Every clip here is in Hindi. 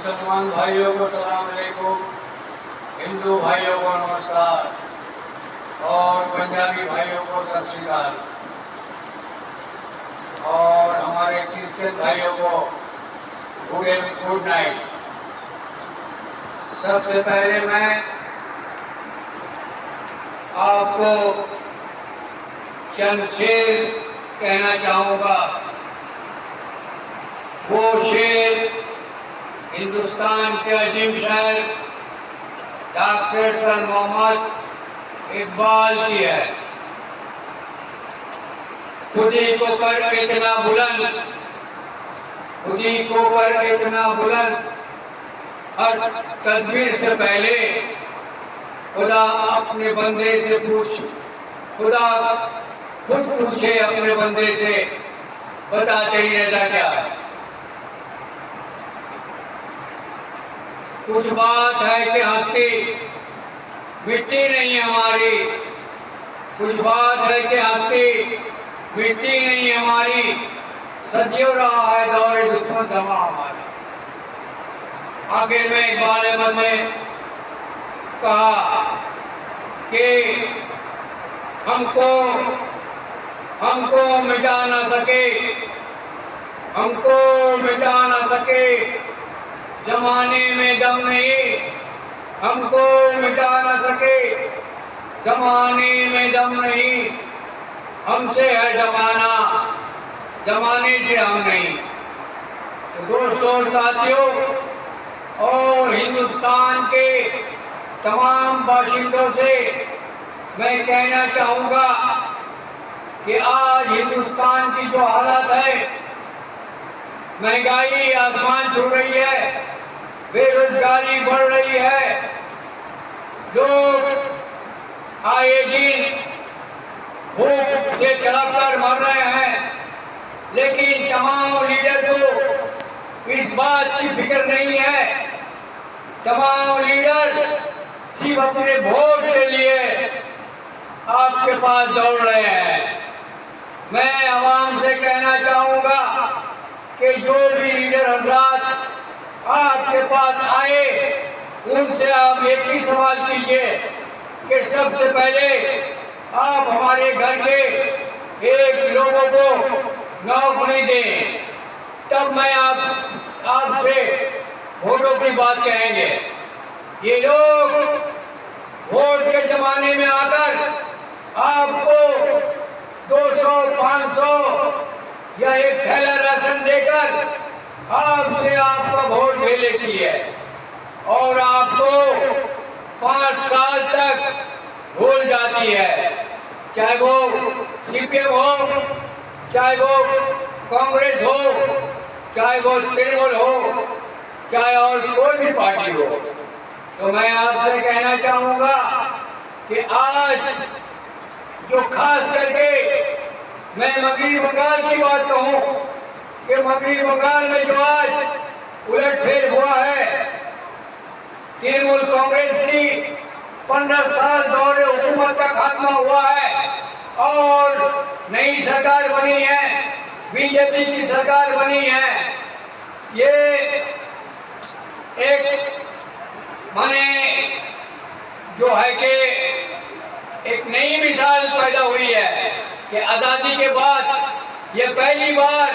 मुसलमान भाइयों को सलाम अलैकुम, हिंदू भाइयों को नमस्कार और पंजाबी भाइयों को सत श्री अकाल और हमारे क्रिश्चियन भाइयों को गुड नाइट। सबसे पहले मैं आपको चंद शेर कहना चाहूँगा। वो शेर हिंदुस्तान के अजीम शायर डॉक्टर सर मोहम्मद इकबाल की है। खुदी को कर इतना बुलंद, खुदी को कर इतना बुलंद, हर तदबीर से पहले खुदा अपने बंदे से पूछ, खुदा खुद पूछे अपने बंदे से, बता तेरी रजा क्या है। कुछ बात है कि हस्ती मिट्टी नहीं हमारी, कुछ बात है कि हस्ती मिट्टी नहीं हमारी, सदियों रहा है दौरे दुश्मन थमा हमारा। आखिर में इकबाल अहमद ने कहा कि हमको मिटा ना सके, हमको मिटा ना सके जमाने में दम नहीं, हमको मिटा ना सके जमाने में दम नहीं, हमसे है जमाना, जमाने से हम नहीं। तो दोस्तों और साथियों और हिंदुस्तान के तमाम बाशिंदों से मैं कहना चाहूँगा कि आज हिंदुस्तान की जो हालत है, महंगाई आसमान छू रही है, बेरोजगारी बढ़ रही है, लोग आए दिन भूख से तड़प कर मर रहे हैं, लेकिन तमाम लीडर को इस बात की फिक्र नहीं है। तमाम लीडर सिर्फ अपने वोट के लिए आपके पास दौड़ रहे हैं। मैं आवाम से कहना चाहूँगा कि जो भी लीडर हजरात आपके पास आए, उनसे आप एक ही सवाल कीजिए कि सबसे पहले आप हमारे घर के एक लोगों को नौकरी दें, तब मैं आपसे वोटों की बात कहेंगे। ये लोग वोट के जमाने में आकर आपको 200, 500 या एक थैला राशन देकर आपसे आपका वोट ले लेती है और आपको 5 साल तक भूल जाती है। चाहे वो सीपीएम हो, चाहे वो कांग्रेस हो, चाहे वो तृणमूल हो, चाहे और कोई भी पार्टी हो। तो मैं आपसे कहना चाहूँगा कि आज जो खास करके मैं मगही बंगाल की बात कहूँ कि मगही बंगाल में जो आज उलटफेर हुआ है, तृणमूल कांग्रेस की 15 साल दौरे हुकूमत का खात्मा हुआ है और नई सरकार बनी है, बीजेपी की सरकार बनी है। ये एक माने जो है कि एक नई मिसाल पैदा हुई है कि आज़ादी के बाद ये पहली बार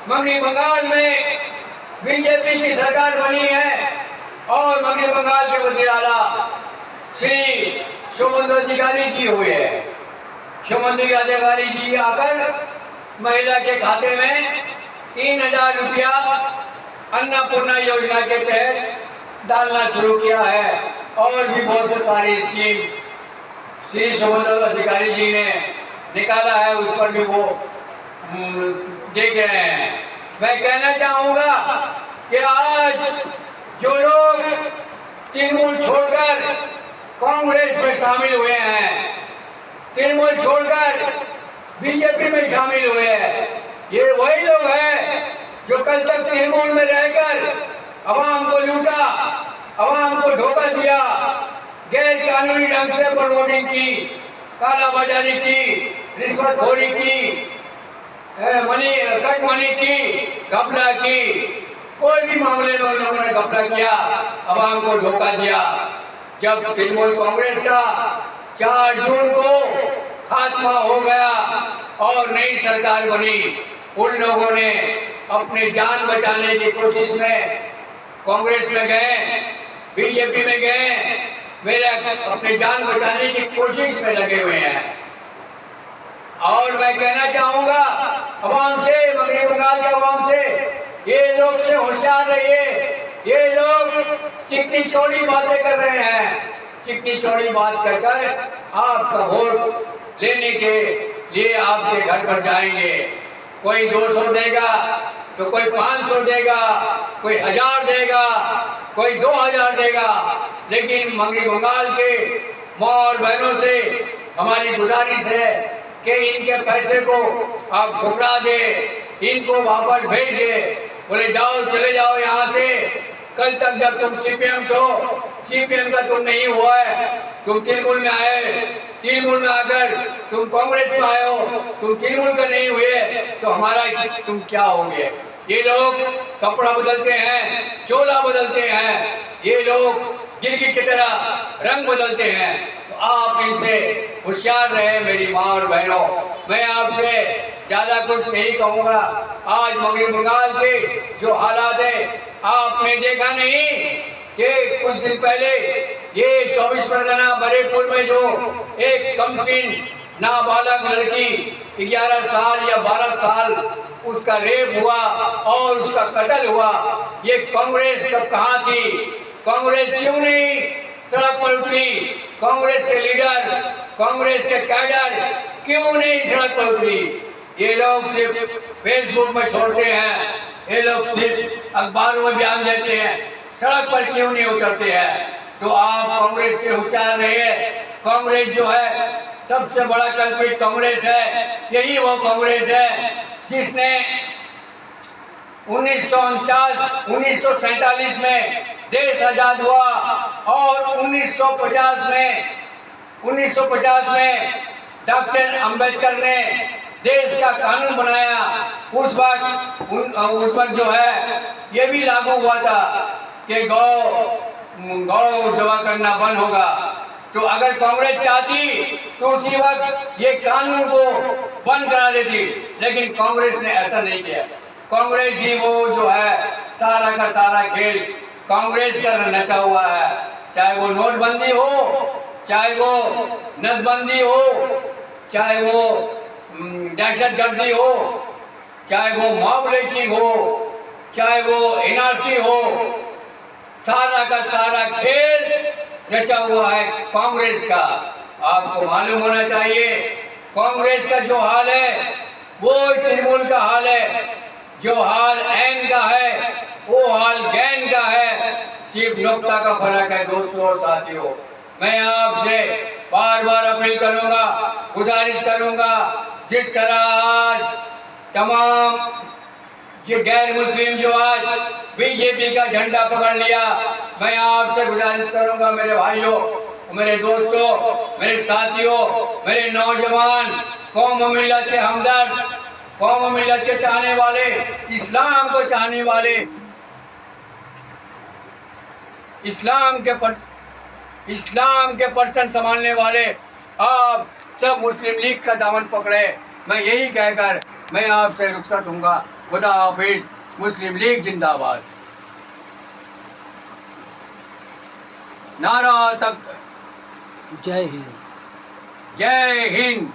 मगही बंगाल में बीजेपी की सरकार बनी है और मगही बंगाल के वज़ीर आला श्री शुभेंदु अधिकारी जी हुए हैं। शुभेंदु अधिकारी जी आकर महिला के खाते में 3000 रुपया अन्नपूर्णा योजना के तहत डालना शुरू किया है और भी बहुत से सारी स्कीम श्री शुभेंदु अधिकारी जी ने निकाला है, उस पर भी वो देख रहे हैं। मैं कहना चाहूँगा कि आज जो लोग तृणमूल छोड़कर कांग्रेस में शामिल हुए हैं, तृणमूल छोड़कर बीजेपी में शामिल हुए हैं, ये वही लोग हैं जो कल तक तृणमूल में रहकर अवाम को लूटा, अवाम को धोखा दिया, गैर कानूनी ढंग से प्रमोटिंग की, कालाबाजारी की, रिश्वतखोरी की, कट मनी की, घपला की, कोई भी मामले में उन लोगों ने घपला किया, अवाम को धोखा दिया। जब तृणमूल कांग्रेस का 4 जून को खात्मा हो गया और नई सरकार बनी, उन लोगों ने अपनी जान बचाने की कोशिश में कांग्रेस में गए, बीजेपी में गए, मेरे अपनी जान बचाने की कोशिश में लगे हुए हैं। और मैं कहना चाहूंगा अवाम से, मगरबी बंगाल के अवाम से, ये लोग से होशियार रहिए। ये लोग चिकनी चौड़ी बातें कर रहे हैं, चिकनी चौड़ी बात कर आपका वोट लेने के लिए आपके घर पर जाएंगे। कोई 200 देगा तो कोई 500 देगा, कोई 1000 देगा, कोई 2000 देगा। लेकिन मगरबी बंगाल के माँ और बहनों से हमारी गुजारिश है कि इनके पैसे को आप घुमरा दे, इनको वापस भेज दे। बोले जाओ, चले जाओ यहाँ से। कल तक जब तुम सीपीएम का तुम नहीं हुआ है, तुम तृणमूल में आए, तृणमूल में आकर तुम कांग्रेस में आए हो, तुम तृणमूल का नहीं हुए तो हमारा तुम क्या होगे। ये लोग कपड़ा बदलते हैं, चोला बदलते हैं, ये लोग गिरगिट की तरह रंग बदलते हैं। तो आप इनसे होशियार रहे मेरी माँ और बहनों। मैं आपसे ज्यादा कुछ नहीं कहूँगा। आज मगरबी बंगाल के जो हालात है आपने देखा नहीं कि कुछ दिन पहले ये 24 परगना बरेपुर में जो एक कमसीन नाबालग लड़की 11 साल या 12 साल उसका रेप हुआ और उसका कत्ल हुआ, ये कांग्रेस कब कहाँ थी? कांग्रेस क्यों नहीं सड़क पर उतरी? कांग्रेस के लीडर, कांग्रेस के कैडर क्यों नहीं सड़क पर उतरी? ये लोग सिर्फ फेसबुक में छोड़ते हैं, ये लोग सिर्फ अखबारों में बयान देते हैं, सड़क पर क्यों नहीं उतरते हैं? तो आप कांग्रेस से होशियार रहिए। कांग्रेस जो है सबसे बड़ा कल्पित कांग्रेस है। यही वो कांग्रेस है जिसने 1947 में देश आजाद हुआ और 1950 में डॉक्टर अंबेडकर ने देश का कानून बनाया। उस वक्त जो है ये भी लागू हुआ था कि गौ जमा करना बंद होगा। तो अगर कांग्रेस चाहती तो उसी वक्त ये कानून को बंद करा देती, लेकिन कांग्रेस ने ऐसा नहीं किया। कांग्रेस ही वो जो है सारा का सारा खेल कांग्रेस का नचा हुआ है। चाहे वो नोटबंदी हो, चाहे वो नसबंदी हो, चाहे वो दहशतगर्दी हो, चाहे वो मॉब लिंचिंग हो, चाहे वो एनआरसी हो, सारा का सारा खेल रचा हुआ है कांग्रेस का। आपको मालूम होना चाहिए कांग्रेस का जो हाल है वो तृणमूल का हाल है। जो हाल ऐन का है वो हाल गैन का है, सिर्फ नुक्ता का फर्क है। दोस्तों और साथियों, मैं आपसे बार बार अपील करूंगा, गुजारिश करूंगा, जिस तरह आज तमाम ये गैर मुस्लिम जो आज बीजेपी का झंडा पकड़ लिया, मैं आपसे गुजारिश करूंगा मेरे भाइयों, मेरे दोस्तों, मेरे साथियों, मेरे नौजवान, कौम मिल्लत के हमदर्द, कौम मिल्लत के चाहने वाले, इस्लाम को चाहने वाले, इस्लाम के परचम संभालने वाले, आप सब मुस्लिम लीग का दामन पकड़े। मैं यही कहकर मैं आपसे रुखसत दूंगा। खुदा हाफिज। मुस्लिम लीग जिंदाबाद। नारा तक। जय हिंद। जय हिंद।